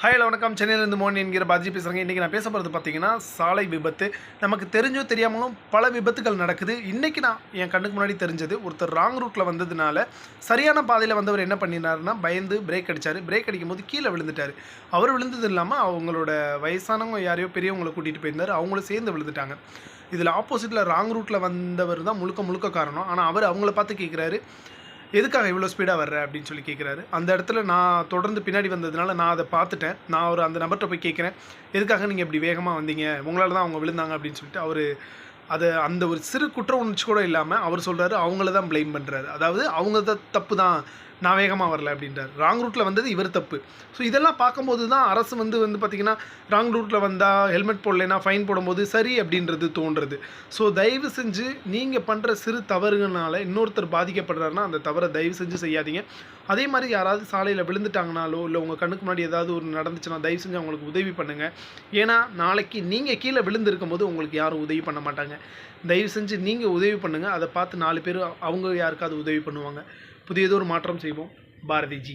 Hi வணக்கம். சென்னையிலேருந்து மோகன் என்கிற பாஜி பேசுகிறேங்க. இன்றைக்கி நான் பேச போகிறது பார்த்தீங்கன்னா சாலை விபத்து. நமக்கு தெரிஞ்சோ தெரியாமலும் பல விபத்துகள் நடக்குது. இன்றைக்கி நான் என் கண்ணுக்கு முன்னாடி தெரிஞ்சது, ஒருத்தர் ராங் ரூட்டில் வந்ததுனால சரியான பாதையில் வந்தவர் என்ன பண்ணினாருன்னா பயந்து பிரேக் அடித்தார். பிரேக் அடிக்கும்போது கீழே விழுந்துட்டார். அவர் விழுந்தது இல்லாமல் அவங்களோட வயசானவங்க யாரையோ பெரியவங்களை கூட்டிகிட்டு போயிருந்தார். அவங்களும் சேர்ந்து விழுந்துட்டாங்க. இதில் ஆப்போசிட்டில் ராங் ரூட்டில் வந்தவர் தான் முழுக்க காரணம். ஆனால் அவர் அவங்கள பார்த்து கேட்குறாரு, எதுக்காக இவ்வளோ ஸ்பீடாக வர்ற அப்படின்னு சொல்லி கேட்குறாரு. அந்த இடத்துல நான் தொடர்ந்து பின்னாடி வந்ததுனால நான் அதை பார்த்துட்டேன். நான் அந்த நபர்கிட்ட போய் கேட்குறேன், எதுக்காக நீங்கள் இப்படி வேகமாக வந்தீங்க, உங்களால் தான் அவங்க விழுந்தாங்க அப்படின்னு சொல்லிட்டு அவர் அந்த ஒரு சிறு குற்ற உணர்ச்சி கூட இல்லாமல் அவர் சொல்கிறாரு, அவங்கள தான் ப்ளேம் பண்ணுறாரு. அதாவது அவங்க தான் தப்பு தான், நான் வேகமாக வரல அப்படின்றார். ராங் ரூட்டில் வந்தது இவர் தப்பு. ஸோ இதெல்லாம் பார்க்கும்போது தான் அரசு வந்து பார்த்திங்கன்னா ராங் ரூட்டில் வந்தால் ஹெல்மெட் போடலைன்னா ஃபைன் போடும்போது சரி அப்படின்றது தோன்றுறது. ஸோ தயவு செஞ்சு நீங்கள் பண்ணுற சிறு தவறுகளால் இன்னொருத்தர் பாதிக்கப்படுறாருன்னா அந்த தவறை தயவு செஞ்சு செய்யாதீங்க. அதே மாதிரி யாராவது சாலையில் விழுந்துட்டாங்கனாலோ இல்லை உங்கள் கண்ணுக்கு முன்னாடி ஏதாவது ஒரு நடந்துச்சுன்னா தயவு செஞ்சு அவங்களுக்கு உதவி பண்ணுங்கள். ஏன்னா நாளைக்கு நீங்கள் கீழே விழுந்திருக்கும் போது உங்களுக்கு யாரும் உதவி பண்ண மாட்டாங்க. தயவு செஞ்சு நீங்கள் உதவி பண்ணுங்கள். அதை பார்த்து 4 பேர் அவங்க யாருக்காவது உதவி பண்ணுவாங்க. புதியதொரு மாற்றம் செய்வோம். பாரதிஜி.